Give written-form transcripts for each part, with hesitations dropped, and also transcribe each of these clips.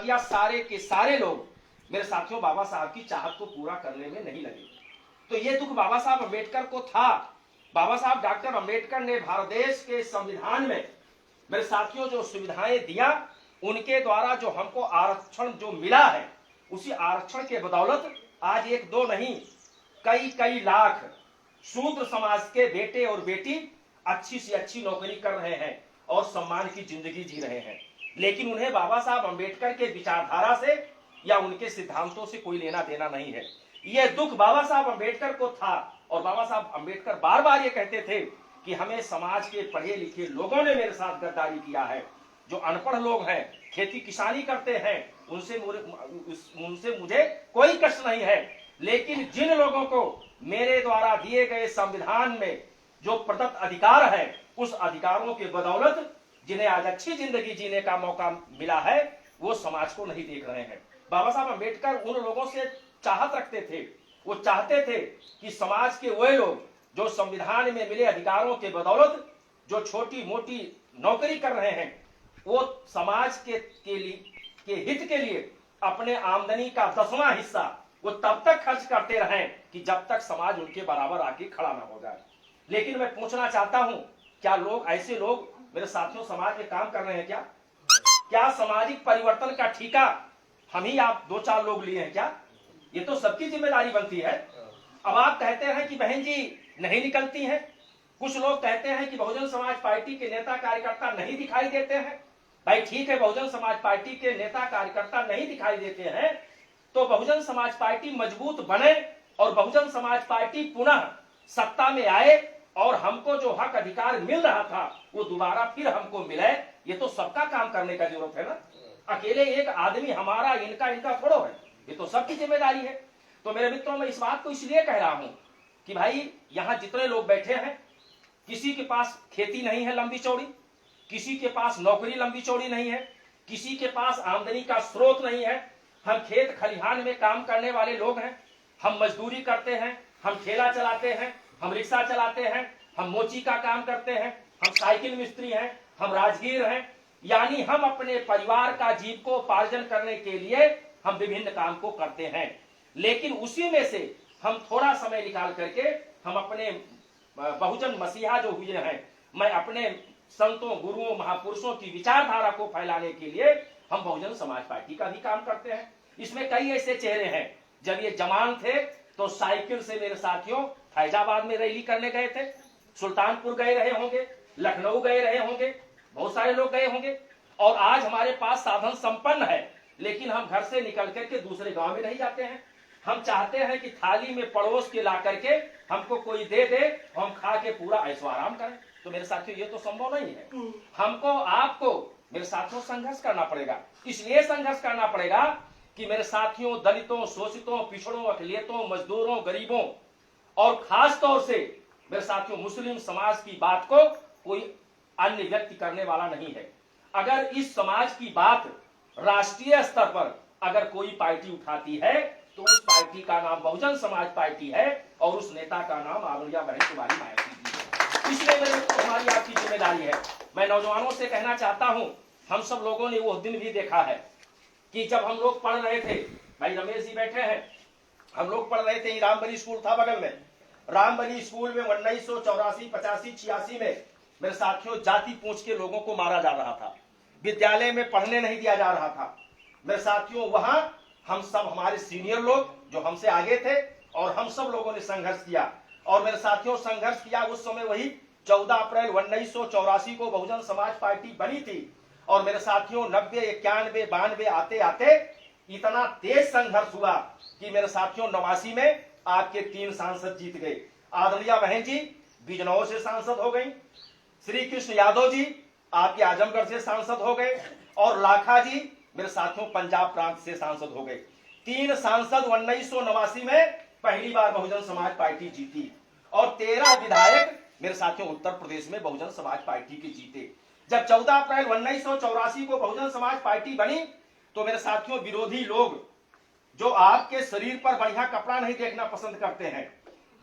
दिया, सारे के सारे लोग मेरे साथियों बाबा साहब की चाहत को पूरा करने में नहीं लगे। तो ये दुख बाबा साहब अम्बेडकर को था। बाबा साहब डॉक्टर अम्बेडकर ने भारत देश के संविधान में मेरे साथियों जो सुविधाएं दिया, उनके द्वारा जो हमको आरक्षण जो मिला है, उसी आरक्षण के बदौलत आज एक दो नहीं कई कई लाख शूद्र समाज के बेटे और बेटी अच्छी से अच्छी नौकरी कर रहे हैं और सम्मान की जिंदगी जी रहे हैं। लेकिन उन्हें बाबा साहब अम्बेडकर के विचारधारा से या उनके सिद्धांतों से कोई लेना देना नहीं है। यह दुख बाबा साहब अम्बेडकर को था और बाबा साहब अम्बेडकर बार बार ये कहते थे कि हमें समाज के पढ़े लिखे लोगों ने मेरे साथ गद्दारी किया है। जो अनपढ़ लोग हैं, खेती किसानी करते हैं, उनसे मुझे कोई कष्ट नहीं है, लेकिन जिन लोगों को मेरे द्वारा दिए गए संविधान में जो प्रदत्त अधिकार है, उस अधिकारों के बदौलत जिन्हें आज अच्छी जिंदगी जीने का मौका मिला है, वो समाज को नहीं देख रहे हैं। बाबा साहब अम्बेडकर उन लोगों से चाहत रखते थे, वो चाहते थे कि समाज के वे लोग जो संविधान में मिले अधिकारों के बदौलत जो छोटी मोटी नौकरी कर रहे हैं, वो समाज के हित के लिए अपने आमदनी का 10वां हिस्सा वो तब तक खर्च करते रहें कि जब तक समाज उनके बराबर आके खड़ा ना हो जाए। लेकिन मैं पूछना चाहता हूं, क्या लोग ऐसे लोग मेरे साथियों समाज में काम कर रहे हैं क्या? क्या सामाजिक परिवर्तन का ठेका हम ही आप दो चार लोग लिए हैं क्या? ये तो सबकी जिम्मेदारी बनती है। अब आप कहते हैं कि बहन जी नहीं निकलती हैं, कुछ लोग कहते हैं कि बहुजन समाज पार्टी के नेता कार्यकर्ता नहीं दिखाई देते हैं। भाई ठीक है, बहुजन समाज पार्टी के नेता कार्यकर्ता नहीं दिखाई देते हैं तो बहुजन समाज पार्टी मजबूत बने और बहुजन समाज पार्टी पुनः सत्ता में आए और हमको जो हक अधिकार मिल रहा था वो दोबारा फिर हमको मिले। ये तो सबका काम करने का जरूरत है ना। अकेले एक आदमी हमारा इनका थोड़ो है, ये तो सबकी जिम्मेदारी है। तो मेरे मित्रों, मैं इस बात को इसलिए कह रहा हूं कि भाई यहां जितने लोग बैठे हैं, किसी के पास खेती नहीं है लंबी चौड़ी, किसी के पास नौकरी लंबी चौड़ी नहीं है, किसी के पास आमदनी का स्रोत नहीं है। हम खेत खलिहान में काम करने वाले लोग हैं, हम मजदूरी करते हैं, हम ठेला चलाते हैं, हम रिक्शा चलाते हैं, हम मोची का काम करते हैं, हम साइकिल मिस्त्री हैं, हम राजगीर हैं। यानी हम अपने परिवार का जीविकोपार्जन करने के लिए हम विभिन्न काम को करते हैं। लेकिन उसी में से हम थोड़ा समय निकाल करके हम अपने बहुजन मसीहा जो हुए हैं, मैं अपने संतों गुरुओं महापुरुषों की विचारधारा को फैलाने के लिए हम बहुजन समाज पार्टी का भी काम करते हैं। इसमें कई ऐसे चेहरे हैं, जब ये जवान थे तो साइकिल से मेरे साथियों फैजाबाद में रैली करने गए थे, सुल्तानपुर गए रहे होंगे, लखनऊ गए रहे होंगे, बहुत सारे लोग गए होंगे। और आज हमारे पास साधन संपन्न है, लेकिन हम घर से निकल करके दूसरे गांव में नहीं जाते हैं। हम चाहते हैं कि थाली में पड़ोस के ला करके हमको कोई दे दे, हम खा के पूरा ऐशो आराम करें। तो मेरे साथियों ये तो संभव नहीं है। हमको आपको मेरे साथियों संघर्ष करना पड़ेगा। इसलिए संघर्ष करना पड़ेगा कि मेरे साथियों दलितों, शोषितों, पिछड़ों, अकलियतों, मजदूरों, गरीबों और खास तौर से मेरे साथियों मुस्लिम समाज की बात को कोई अन्य व्यक्ति करने वाला नहीं है। अगर इस समाज की बात राष्ट्रीय स्तर पर अगर कोई पार्टी उठाती है तो उस पार्टी का नाम बहुजन समाज पार्टी है और उस नेता का नाम आदरणीय बहन कुमारी मायावती जी है। इसलिए मेरे को हमारी आपकी जिम्मेदारी है। मैं नौजवानों से कहना चाहता हूं, हम सब लोगों ने वो दिन भी देखा है कि जब हम लोग पढ़ रहे थे, भाई रमेश जी बैठे हैं, हम लोग पढ़ रहे थे, रामबली स्कूल था बगल में, रामबली स्कूल में 1984, 85, 86 में मेरे साथियों जाति पूछ के लोगों को मारा जा रहा था, विद्यालय में पढ़ने नहीं दिया जा रहा था। मेरे साथियों वहां हम सब हमारे सीनियर लोग जो हमसे आगे थे और हम सब लोगों ने संघर्ष किया। और मेरे साथियों संघर्ष किया उस समय वही 14 अप्रैल 1984 को बहुजन समाज पार्टी बनी थी। और मेरे साथियों 90, 91, 92 आते आते इतना तेज संघर्ष हुआ कि मेरे साथियों 89 में आपके 3 सांसद जीत गए। आदरणीय बहन जी बिजनौर से सांसद हो गई, श्री कृष्ण यादव जी आपके आजमगढ़ से सांसद हो गए और लाखा जी मेरे साथियों पंजाब प्रांत से सांसद हो गए। 3 सांसद 1989 में पहली बार बहुजन समाज पार्टी जीती और 13 विधायक मेरे साथियों उत्तर प्रदेश में बहुजन समाज पार्टी के जीते। जब 14 अप्रैल 1984 को बहुजन समाज पार्टी बनी तो मेरे साथियों विरोधी लोग जो आपके शरीर पर बढ़िया कपड़ा नहीं देखना पसंद करते हैं,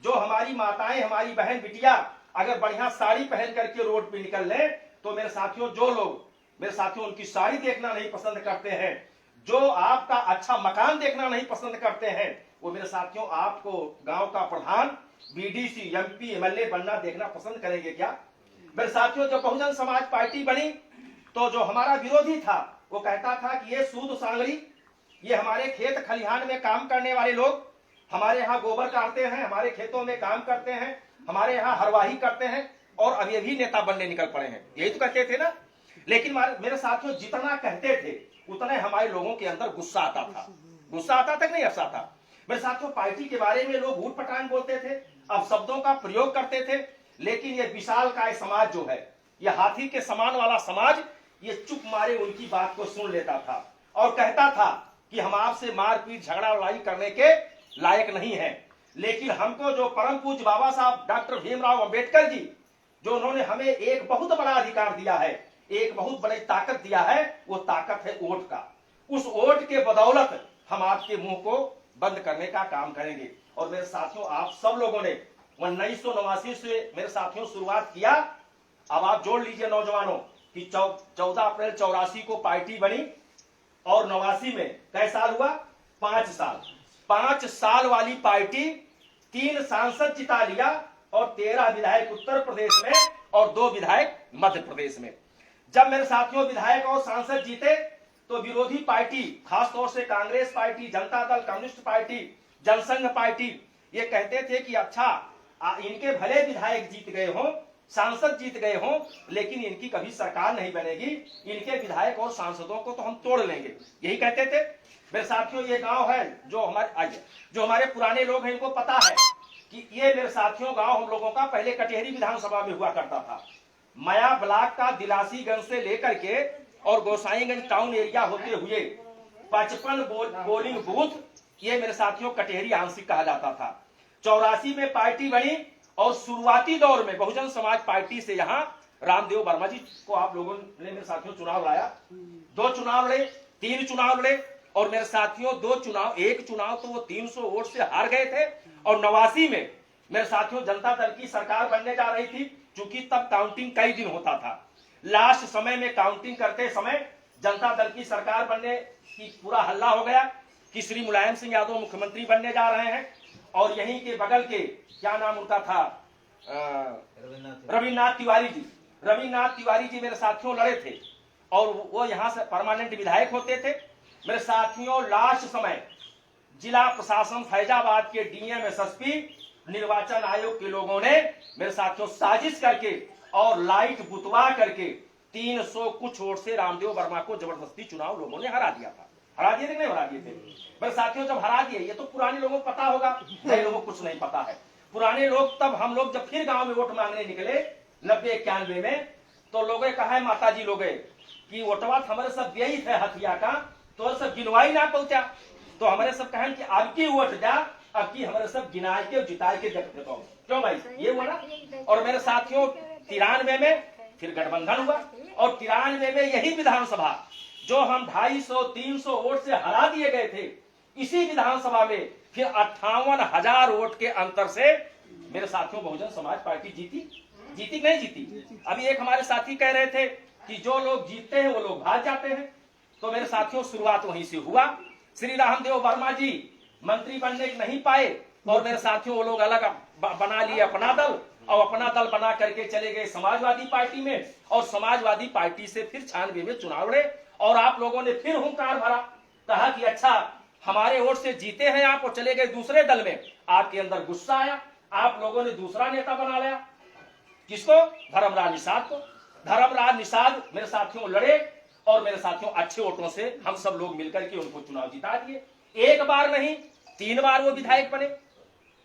जो हमारी माताएं, हमारी बहन बिटिया अगर बढ़िया साड़ी पहन करके रोड पे निकल ले तो मेरे साथियों जो लोग मेरे साथियों उनकी साड़ी देखना नहीं पसंद करते हैं, जो आपका अच्छा मकान देखना नहीं पसंद करते हैं, वो मेरे साथियों आपको गांव का प्रधान, बीडीसी, एमपी, एमएलए बनना देखना पसंद करेंगे क्या? मेरे साथियों, जब बहुजन समाज पार्टी बनी तो जो हमारा विरोधी था वो कहता था कि ये सूद सांगड़ी, ये हमारे खेत खलिहान में काम करने वाले लोग हमारे यहाँ गोबर काटते हैं, हमारे खेतों में काम करते हैं, हमारे यहाँ हरवाही करते हैं और अभी अभी नेता बनने निकल पड़े हैं, यही तो कहते थे ना। लेकिन मेरे साथियों, जितना कहते थे उतने हमारे लोगों के अंदर गुस्सा आता था। गुस्सा आता था कि नहीं आता था? मेरे साथियों, पार्टी के बारे में लोग ऊट पटांग बोलते थे, अब शब्दों का प्रयोग करते थे, लेकिन ये विशाल काय समाज जो है, ये हाथी के समान वाला समाज, ये चुप मारे उनकी बात को सुन लेता था और कहता था कि हम आपसे मारपीट झगड़ा लड़ाई करने के लायक नहीं है। लेकिन हमको जो परम पूज्य बाबा साहब डॉक्टर भीमराव अंबेडकर जी, जो उन्होंने हमें एक बहुत बड़ा अधिकार दिया है, एक बहुत बड़ी ताकत दिया है, वो ताकत है वोट का। उस वोट के बदौलत हम आपके मुंह को बंद करने का काम करेंगे। और मेरे साथियों, आप सब लोगों ने 1989 से मेरे साथियों शुरुआत किया। अब आप जोड़ लीजिए नौजवानों कि 14 अप्रैल 84 को पार्टी बनी और 89 में कई साल हुआ? 5 साल। 5 साल वाली पार्टी 3 सांसद जिता लिया और 13 विधायक उत्तर प्रदेश में और 2 विधायक मध्य प्रदेश में। जब मेरे साथियों विधायक और सांसद जीते तो विरोधी पार्टी, खासतौर से Congress party, Janata Dal, communist party, Jansangh party, ये कहते थे कि अच्छा इनके भले विधायक जीत गए हों, सांसद जीत गए हों, लेकिन इनकी कभी सरकार नहीं बनेगी, इनके विधायक और सांसदों को तो हम तोड़ लेंगे, यही कहते थे। मेरे साथियों, ये गांव है जो हमारे पुराने लोग हैं, इनको पता है कि ये मेरे साथियों गांव हम लोगों का पहले कटेहरी विधानसभा में हुआ करता था। मया ब्लॉक का दिलासीगंज से लेकर के और गोसाईगंज टाउन एरिया होते हुए 55 पोलिंग बूथ, ये मेरे साथियों कटेहरी आंशिक कहा जाता था। 84 में पार्टी बनी और शुरुआती दौर में बहुजन समाज पार्टी से यहाँ रामदेव वर्मा जी को आप लोगों ने मेरे साथियों चुनाव लाया। 2 चुनाव लड़े, 3 चुनाव लड़े और मेरे साथियों 2 चुनाव, एक चुनाव तो वो 300 वोट से हार गए थे। और 89 में मेरे साथियों जनता दल की सरकार बनने जा रही थी, चूंकि तब काउंटिंग कई दिन होता था। लास्ट समय में काउंटिंग करते समय जनता दल की सरकार बनने की पूरा हल्ला हो गया कि श्री मुलायम सिंह यादव मुख्यमंत्री बनने जा रहे हैं। और यहीं के बगल के, क्या नाम उनका था, रविन्द्रनाथ तिवारी जी मेरे साथियों लड़े थे और वो यहाँ से परमानेंट विधायक होते थे। मेरे साथियों, लास्ट समय जिला प्रशासन फैजाबाद के डीएम एसएसपी, निर्वाचन आयोग के लोगों ने मेरे साथियों साजिश करके और लाइट बुतवा करके 300 कुछ वोट से रामदेव वर्मा को जबरदस्ती चुनाव लोगों ने हरा दिया था। हरा दिए थे नहीं हरा दिए थे? मेरे साथियों, जब हरा दिए, ये तो पुराने लोगों को पता होगा, नए लोगों को कुछ नहीं पता है। पुराने लोग, तब हम लोग जब फिर गांव में वोट मांगने निकले 90-91 में, तो लोग कहा है माता जी लोग कि वोटवा हमारे सब यही थे हथिया का, तो सब गिनवाई ना पहुंचा, तो हमारे सब कहे कि अब की वोट जा, अब की हमारे सब गिनाए के जिताए के देख देता हूँ। क्यों भाई, ये हुआ ना। और मेरे साथियों 93 में फिर गठबंधन हुआ और 93 में यही विधानसभा जो हम 250-300 वोट से हरा दिए गए थे, इसी विधानसभा में फिर 58,000 वोट के अंतर से मेरे साथियों बहुजन समाज पार्टी जीती कि नहीं जीती? अभी एक हमारे साथी कह रहे थे कि जो लोग जीतते हैं वो लोग भाग जाते हैं। तो मेरे साथियों शुरुआत वहीं से हुआ। श्री रामदेव वर्मा जी मंत्री बनने नहीं पाए और मेरे साथियों वो लोग अलग बना लिए अपना दल, और अपना दल बना करके चले गए समाजवादी पार्टी में, और समाजवादी पार्टी से फिर 96 में चुनाव लड़े और आप लोगों ने फिर हुंकार भरा, कहा कि अच्छा हमारे वोट से जीते हैं आप और चले गए दूसरे दल में। आपके अंदर गुस्सा आया, आप लोगों ने दूसरा नेता बना लिया, किसको? धर्मराज निषाद को। धर्मराज निषाद मेरे साथियों लड़े और मेरे साथियों अच्छे वोटों से हम सब लोग मिलकर के उनको चुनाव जिता दिए। एक बार नहीं 3 बार वो विधायक बने,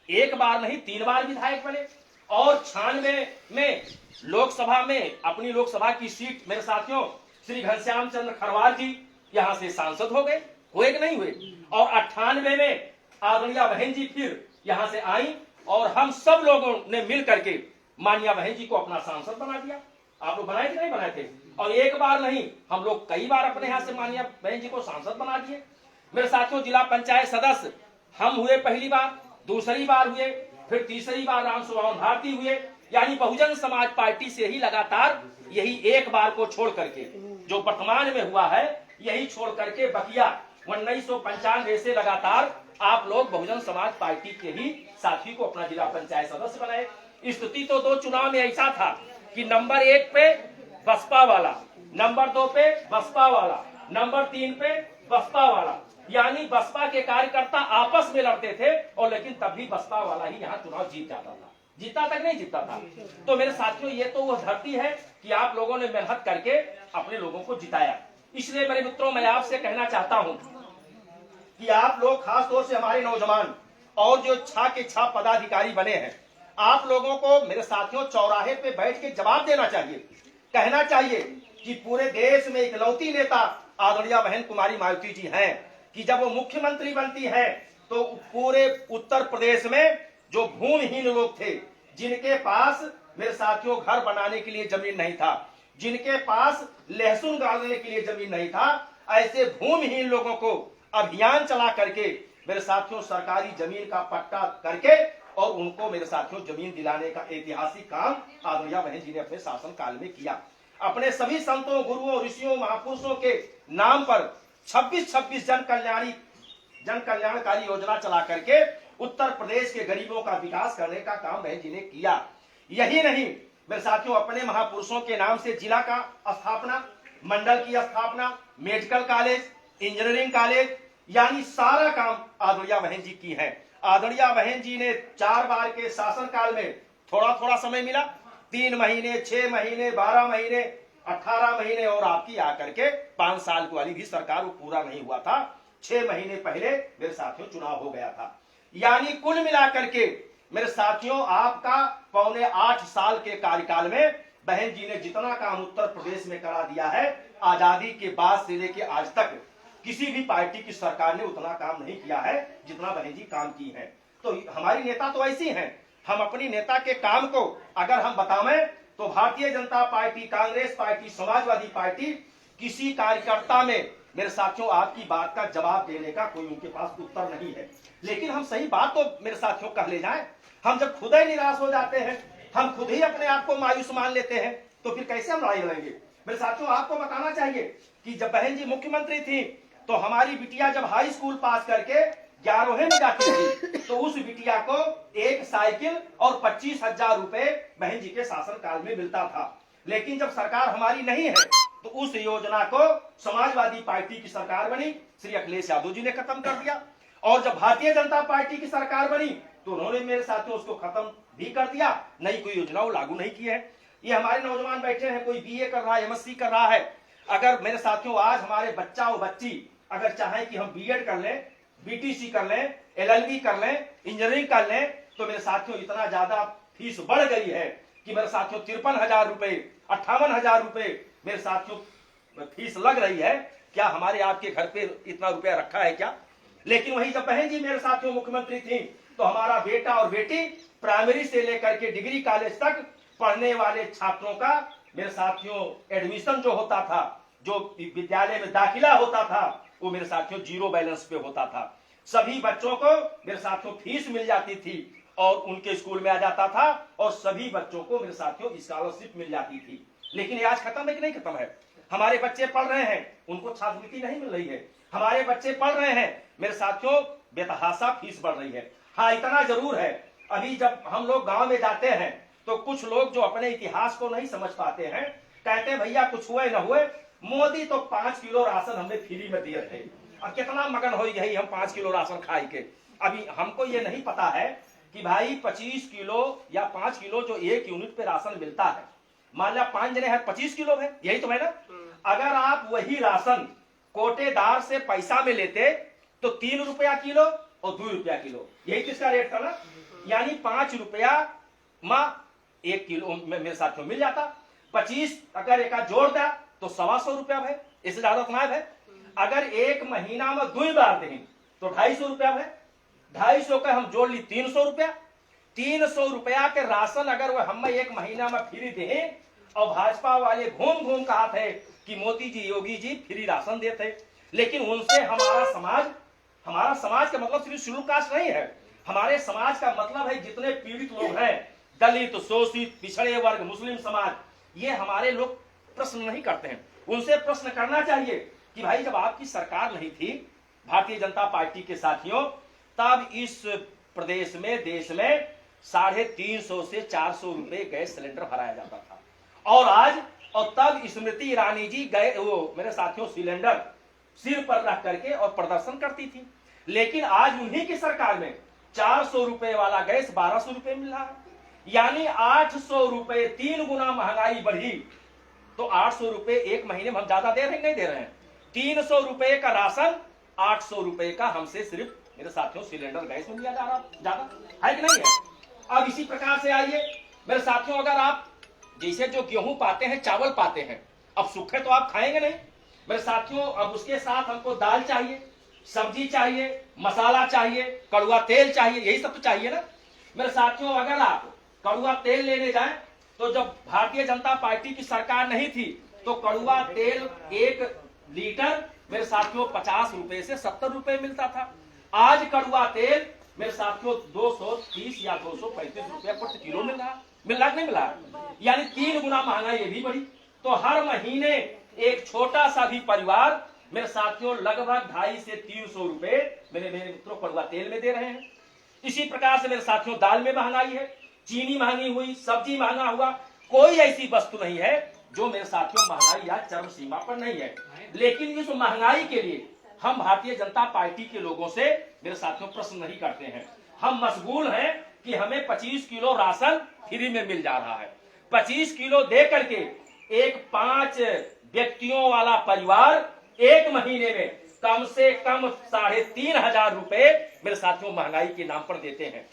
एक बार नहीं 3 बार विधायक बने। और 96 में लोकसभा में अपनी लोकसभा की सीट मेरे साथियों श्री घनश्याम चंद्र खरवार जी यहां से सांसद हो गए, हुए कि नहीं हुए? और 98 में आदरणीय बहन जी फिर यहां से आई और हम सब लोगों ने मिल करके मानिया बहन जी को अपना सांसद बना दिया। आप लोग बनाए कि नहीं बनाए थे? और एक बार नहीं, हम लोग कई बार अपने यहां से मानिया बहन जी को सांसद बना दिए। मेरे साथियों जिला पंचायत सदस्य हम हुए पहली बार, दूसरी बार हुए, फिर तीसरी बार राम सुभान भारती हुए। यानी बहुजन समाज पार्टी से ही लगातार यही एक बार को छोड़ करके जो वर्तमान में हुआ है, यही छोड़ करके बकिया 1995 से लगातार आप लोग बहुजन समाज पार्टी के ही साथी को अपना जिला पंचायत सदस्य बनाए। स्थिति तो 2 चुनाव में ऐसा था कि नंबर 1 पे बसपा वाला, नंबर 2 पे बसपा वाला, नंबर 3 पे बसपा वाला, यानी बसपा के कार्यकर्ता आपस में लड़ते थे और लेकिन तब भी बसपा वाला ही यहाँ चुनाव जीत जाता था, जीता तक नहीं जीता था। तो मेरे साथियों, ये तो वो धरती है कि आप लोगों ने मेहनत करके अपने लोगों को जिताया। इसलिए मेरे मित्रों, मैं आपसे कहना चाहता हूं कि आप लोग, खास तौर से हमारे नौजवान और जो छा के छा पदाधिकारी बने हैं, आप लोगों को मेरे साथियों चौराहे पे बैठ के जवाब देना चाहिए, कहना चाहिए कि पूरे देश में इकलौती नेता आदरणीय बहन कुमारी मायावती जी हैं कि जब वो मुख्यमंत्री बनती है तो पूरे उत्तर प्रदेश में जो भूमिहीन लोग थे, जिनके पास मेरे साथियों घर बनाने के लिए जमीन नहीं था, जिनके पास लहसुन गाड़ने के लिए जमीन नहीं था, ऐसे भूमिहीन लोगों को अभियान चला करके मेरे साथियों सरकारी जमीन का पट्टा करके और उनको मेरे साथियों जमीन दिलाने का ऐतिहासिक काम आदरणीय बहन जी ने अपने शासन काल में किया। अपने सभी संतों, गुरुओं, ऋषियों, महापुरुषों के नाम पर 26 जन कल्याणकारी योजना चला करके उत्तर प्रदेश के गरीबों का विकास करने का काम बहन जी ने किया। यही नहीं मेरे साथियों, अपने महापुरुषों के नाम से जिला का स्थापना, मंडल की स्थापना, मेडिकल कॉलेज, इंजीनियरिंग कॉलेज, यानी सारा काम आदरणीय बहन जी की है। आदरणीय बहन जी ने 4 बार के शासनकाल में थोड़ा थोड़ा समय मिला, 3 महीने, 6 महीने, 12 महीने, 18 महीने, और आपकी आकर के 5 साल वाली भी सरकार वो पूरा नहीं हुआ था। 6 महीने पहले मेरे साथियों चुनाव हो गया था। यानी कुल मिलाकर के मेरे साथियों आपका 7.25 साल के कार्यकाल में बहन जी ने जितना काम उत्तर प्रदेश में करा दिया है, आजादी के बाद से लेकर आज तक किसी भी पार्टी की सरकार ने उतना काम नहीं किया है जितना बहन जी काम की है। तो हमारी नेता तो ऐसी हैं, हम अपनी नेता के काम को अगर हम बतावें तो Bharatiya Janata party, Congress party, Samajwadi party, किसी कार्यकर्ता में मेरे साथियों आपकी बात का जवाब देने का कोई उनके पास उत्तर नहीं है। लेकिन हम सही बात तो मेरे साथियों कह ले जाएं, हम जब खुद ही निराश हो जाते हैं, हम खुद ही अपने आप को मायूस मान लेते हैं, तो फिर कैसे हम लड़ाई लड़ेंगे। मेरे साथियों आपको बताना चाहिए कि जब बहन जी मुख्यमंत्री थी तो हमारी बिटिया जब हाई स्कूल पास करके 11वीं में जाती थी तो उस बिटिया को एक साइकिल और 25,000 रुपए बहन जी के शासनकाल में मिलता था। लेकिन जब सरकार हमारी नहीं है तो उस योजना को समाजवादी पार्टी की सरकार बनी, श्री अखिलेश यादव जी ने खत्म कर दिया। और जब भारतीय जनता पार्टी की सरकार बनी तो उन्होंने मेरे साथियों उसको खत्म भी कर दिया, नई कोई योजना वो लागू नहीं की है। ये हमारे नौजवान बैठे हैं, कोई बीए कर रहा है, एमएससी कर रहा है। अगर मेरे साथियों आज हमारे बच्चा और बच्ची अगर चाहे कि हम बीएड कर लें, बीटीसी कर लें, एलएलबी कर लें, इंजीनियरिंग कर लें, तो मेरे साथियों इतना ज्यादा फीस बढ़ गई है कि मेरे साथियों 53,000 रुपए, 58,000 रुपए मेरे साथियों फीस लग रही है। क्या हमारे आपके घर पे इतना रुपया रखा है क्या? लेकिन वही जब बहन जी मेरे साथियों मुख्यमंत्री थी तो हमारा बेटा और बेटी प्राइमरी से लेकर के डिग्री कॉलेज तक पढ़ने वाले छात्रों का मेरे साथियों एडमिशन जो होता था, जो विद्यालय में दाखिला होता था, वो मेरे साथियों 0 बैलेंस पे होता था। सभी बच्चों को मेरे साथियों फीस मिल जाती थी और उनके स्कूल में आ जाता था और सभी बच्चों को मेरे साथियों स्कॉलरशिप मिल जाती थी। लेकिन ये आज खत्म है कि नहीं खत्म है? हमारे बच्चे पढ़ रहे हैं, उनको छात्रवृत्ति नहीं मिल रही है। हमारे बच्चे पढ़ रहे हैं, मेरे साथियों बेतहासा फीस बढ़ रही है। हाँ, इतना जरूर है, अभी जब हम लोग गांव में जाते हैं तो कुछ लोग जो अपने इतिहास को नहीं समझ पाते हैं कहते हैं भैया कुछ हुए न हुए, मोदी तो 5 किलो राशन हमें फ्री में दिए थे, अब कितना मगन हो गई हम 5 किलो राशन खाई के। अभी हमको ये नहीं पता है कि भाई 25 किलो या 5 किलो जो 1 यूनिट पे राशन मिलता है, मान लिया 5 जने हैं 25 किलो है, यही तो है ना। अगर आप वही राशन कोटेदार से पैसा में लेते तो 3 रुपया किलो और 2 रुपया किलो, यही किसका रेट था ना। यानी 5 रुपया माँ 1 किलो मेरे साथियों मिल जाता। 25 अगर एक जोड़ दिया तो 125 रुपया है, इससे ज्यादा तो है। अगर एक महीना में 2 बार दें तो 250 रुपया है, 250 का हम जोड़ ली 300 रुपया। 300 रुपया के राशन अगर वो हम एक महीना में फ्री दें और भाजपा वाले घूम घूम कहा थे कि मोदी जी, योगी जी फ्री राशन देते, लेकिन उनसे हमारा समाज का मतलब सिर्फ शेड्यूल कास्ट नहीं है। हमारे समाज का मतलब है जितने पीड़ित लोग हैं, दलित, शोषित, पिछड़े वर्ग, मुस्लिम समाज, ये हमारे लोग प्रश्न नहीं करते हैं। उनसे प्रश्न करना चाहिए कि भाई जब आपकी सरकार नहीं थी, भारतीय जनता पार्टी के साथियों, तब इस प्रदेश में, देश में 350 से 400 रुपए गैस सिलेंडर भराया जाता था। और तब स्मृति ईरानी जी गए, वो मेरे साथियों, सिलेंडर सिर पर रख करके और प्रदर्शन करती थी। लेकिन आज उन्हीं की सरकार में 400 रुपए वाला गैस 1200 रुपए मिल रहा है, यानी 800 रुपए, 3 गुना महंगाई बढ़ी। तो 800 रुपए एक महीने में हम ज्यादा दे रहे हैं, नहीं दे रहे हैं। 300 रुपए का राशन, 800 रुपए का हमसे सिर्फ मेरे साथियों सिलेंडर गैस में लिया जा रहा, ज्यादा है कि नहीं है। अब इसी प्रकार से आइए मेरे साथियों, अगर आप जैसे जो गेहूं पाते हैं, चावल पाते हैं, अब सूखे तो आप खाएंगे नहीं मेरे साथियों, अब उसके साथ हमको दाल चाहिए, सब्जी चाहिए, मसाला चाहिए, कड़ुआ तेल चाहिए, यही सब तो चाहिए ना मेरे साथियों। अगर आप कड़ुआ तेल लेने जाएं तो जब भारतीय जनता पार्टी की सरकार नहीं थी तो कड़ुआ तेल 1 लीटर मेरे साथियों 50 रुपए से 70 रुपए मिलता था। आज कड़ुआ तेल मेरे साथियों 230 या 235 रुपए प्रति किलो मिल रहा कि नहीं मिल रहा, यानी 3 गुना महंगाई ये भी बढ़ी। तो हर महीने एक छोटा सा भी परिवार मेरे साथियों लगभग 250 से 300 रुपए मेरे मित्रों कड़ुआ तेल में दे रहे हैं। इसी प्रकार से मेरे साथियों दाल में महंगाई है, चीनी महंगी हुई, सब्जी महंगा हुआ। कोई ऐसी वस्तु नहीं है जो मेरे साथियों महंगाई या चरम सीमा पर नहीं है। लेकिन इस महंगाई के लिए हम भारतीय जनता पार्टी के लोगों से मेरे साथियों प्रश्न नहीं करते हैं। हम मशगूल हैं कि हमें 25 किलो राशन फ्री में मिल जा रहा है। 25 किलो दे करके एक 5 व्यक्तियों वाला परिवार एक महीने में कम से कम 3,500 रुपए मेरे साथियों महंगाई के नाम पर देते हैं।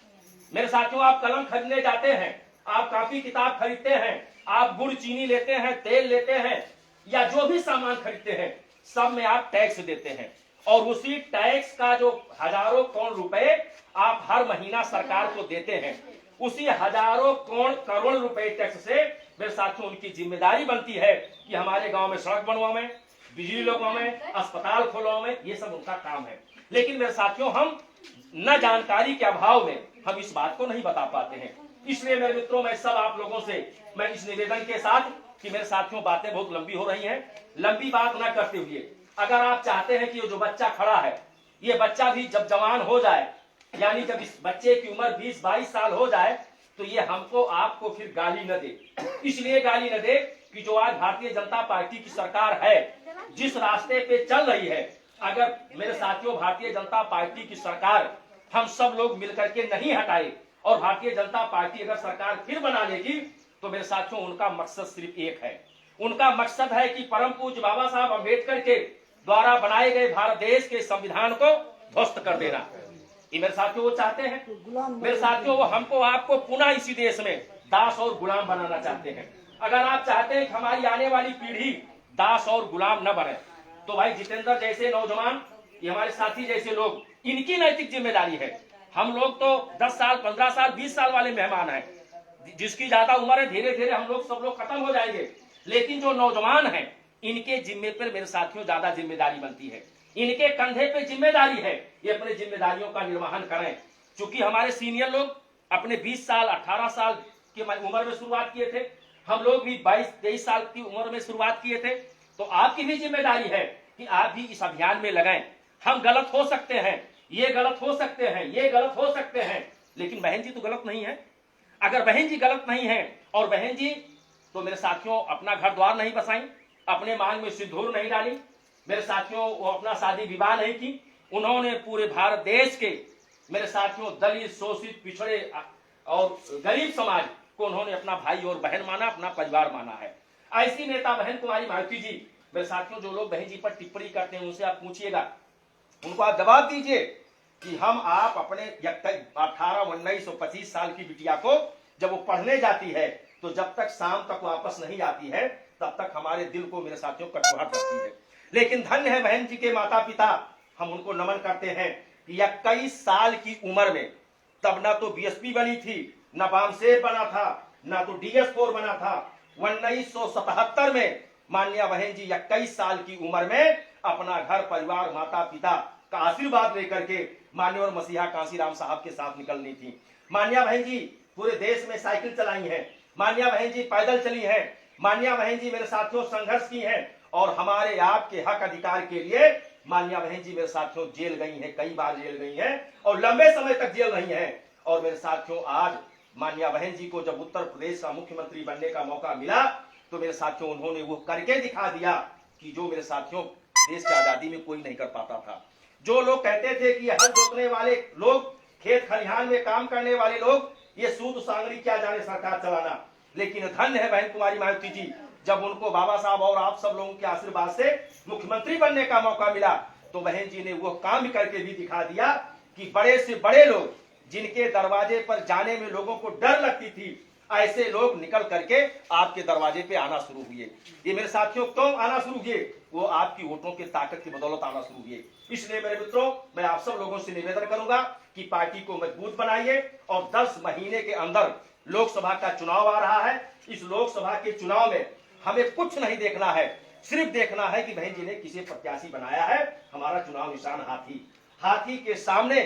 मेरे साथियों, आप कलम खरीदने जाते हैं, आप कॉपी किताब खरीदते हैं, आप गुड़ चीनी लेते हैं, तेल लेते हैं, या जो भी सामान खरीदते हैं, सब में आप टैक्स देते हैं। और उसी टैक्स का जो हजारों करोड़ रुपए आप हर महीना सरकार को देते हैं, उसी हजारों करोड़ रुपए टैक्स से मेरे साथियों उनकी जिम्मेदारी बनती है कि हमारे गांव में सड़क बनवाएं, बिजली लगवाएं, अस्पताल खोलवाएं, ये सब उनका काम है। लेकिन मेरे साथियों, हम न जानकारी के अभाव में हम इस बात को नहीं बता पाते हैं। इसलिए मेरे मित्रों, मैं सब आप लोगों से मैं इस निवेदन के साथ कि मेरे साथियों बातें बहुत लंबी हो रही हैं, लंबी बात न करते हुए, अगर आप चाहते हैं कि ये जो बच्चा खड़ा है, ये बच्चा भी जब जवान हो जाए, यानी जब इस बच्चे की उम्र 20-22 साल हो जाए, तो ये हमको आपको फिर गाली न दे। इसलिए गाली न दे कि जो आज भारतीय जनता पार्टी की सरकार है, जिस रास्ते पे चल रही है, अगर मेरे साथियों भारतीय जनता पार्टी की सरकार हम सब लोग मिलकर के नहीं हटाए और भारतीय जनता पार्टी अगर सरकार फिर बना लेगी, तो मेरे साथियों उनका मकसद सिर्फ एक है। उनका मकसद है कि परम पूज्य बाबा साहब अम्बेडकर के द्वारा बनाए गए भारत देश के संविधान को ध्वस्त कर देना। ये मेरे साथियों वो चाहते हैं। मेरे साथियों, वो हमको आपको पुनः इसी देश में दास और गुलाम बनाना चाहते हैं। अगर आप चाहते हैं कि हमारी आने वाली पीढ़ी दास और गुलाम न बने, तो भाई जितेंद्र जैसे नौजवान, ये हमारे साथी जैसे लोग, इनकी नैतिक जिम्मेदारी है। हम लोग तो 10 साल, 15 साल, 20 साल वाले मेहमान हैं, जिसकी ज्यादा उम्र है, धीरे धीरे हम लोग सब लोग खत्म हो जाएंगे। लेकिन जो नौजवान हैं, इनके जिम्मे पर मेरे साथियों ज्यादा जिम्मेदारी बनती है। इनके कंधे पे जिम्मेदारी है, ये अपने जिम्मेदारियों का निर्वहन करें। चूंकि हमारे सीनियर लोग अपने 20 साल, 18 साल की उम्र में शुरुआत किए थे, हम लोग भी 22-23 साल की उम्र में शुरुआत किए थे। तो आपकी भी जिम्मेदारी है कि आप भी इस अभियान में लगाएं। हम गलत हो सकते हैं, ये गलत हो सकते हैं, ये गलत हो सकते हैं, लेकिन बहन जी तो गलत नहीं है। अगर बहन जी गलत नहीं है, और बहन जी तो मेरे साथियों अपना घर द्वार नहीं बसाई, अपने मांग में सिंदूर नहीं डाली, मेरे साथियों वो अपना शादी विवाह नहीं की, उन्होंने पूरे भारत देश के मेरे साथियों दलित, शोषित, पिछड़े और गरीब समाज को उन्होंने अपना भाई और बहन माना, अपना परिवार माना है। ऐसी नेता बहन कुमारी मालती जी, मेरे साथियों जो लोग बहन जी पर टिप्पणी करते हैं उनसे आप पूछिएगा, उनको आप जवाब दीजिए कि हम आप अपने 18, 19 और 25 साल की बिटिया को जब वो पढ़ने जाती है, तो जब तक शाम तक वापस नहीं आती है, तब तक हमारे दिल को मेरे साथियों कटुआहट रहती है। लेकिन धन्य है बहन जी के माता पिता, हम उनको नमन करते हैं कि 21 साल की उम्र में, तब ना तो बीएसपी बनी थी, ना बामसेब बना था, ना तो DS4 बना था। 1977 में माननीय बहन जी 21 साल की उम्र में अपना घर परिवार, माता पिता का आशीर्वाद लेकर के माननीय और मसीहा कांसीराम साहब के साथ निकलनी थी। माननीय बहन जी पूरे देश में साइकिल चलाई है, माननीय बहन जी पैदल चली है, माननीय बहन जी मेरे साथियों संघर्ष की है, और हमारे आपके हक अधिकार के लिए मान्या बहन जी मेरे साथियों जेल गई हैं, कई बार जेल गई हैं और लंबे समय तक जेल रही हैं। और मेरे साथियों आज मान्या बहन जी को जब उत्तर प्रदेश का मुख्यमंत्री बनने का मौका मिला तो मेरे साथियों उन्होंने वो करके दिखा दिया कि जो मेरे साथियों देश की आजादी में कोई नहीं कर पाता था। जो लोग कहते थे कि हल जोतने वाले लोग, खेत खलिहान में काम करने वाले लोग, ये सूद सांगरी क्या जाने सरकार चलाना, लेकिन धन्य है बहन कुमारी मायावती जी, जब उनको बाबा साहब और आप सब लोगों के आशीर्वाद से मुख्यमंत्री बनने का मौका मिला तो बहन जी ने वो काम करके भी दिखा दिया कि बड़े से बड़े लोग जिनके दरवाजे पर जाने में लोगों को डर लगती थी, ऐसे लोग निकल करके आपके दरवाजे पे आना शुरू हुए। ये मेरे साथियों क्यों आना शुरू हुए? वो आपकी वोटों की ताकत की बदौलत आना शुरू हुए। इसलिए मेरे मित्रों, मैं आप सब लोगों से निवेदन करूंगा कि पार्टी को मजबूत बनाइए और 10 महीने के अंदर लोकसभा का चुनाव आ रहा है। इस लोकसभा के चुनाव में हमें कुछ नहीं देखना है, सिर्फ देखना है कि बहन जी ने किसे प्रत्याशी बनाया है। हमारा चुनाव निशान हाथी, हाथी के सामने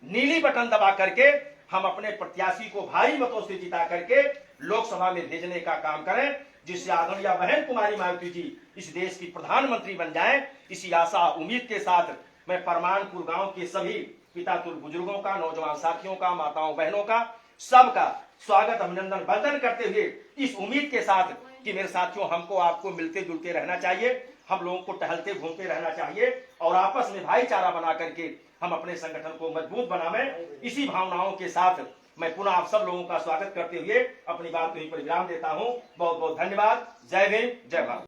नीली बटन दबा करके हम अपने प्रत्याशी को भारी मतों से जिता करके लोकसभा में भेजने का काम करें, जिससे आदरणीय बहन कुमारी मायावती जी इस देश की प्रधानमंत्री बन जाएं। इसी आशा उम्मीद के साथ मैं परमानपुर गांव के सभी पितातुल बुजुर्गों का, नौजवान साथियों का, माताओं बहनों का, सबका स्वागत अभिनंदन वंदन करते हुए इस उम्मीद के साथ कि मेरे साथियों हमको आपको मिलते जुलते रहना चाहिए, हम लोगों को टहलते घूमते रहना चाहिए और आपस में भाईचारा बना करके हम अपने संगठन को मजबूत बनावें। इसी भावनाओं के साथ मैं पुनः आप सब लोगों का स्वागत करते हुए अपनी बात को यहीं पर विराम देता हूं। बहुत बहुत धन्यवाद। जय हिंद, जय भारत।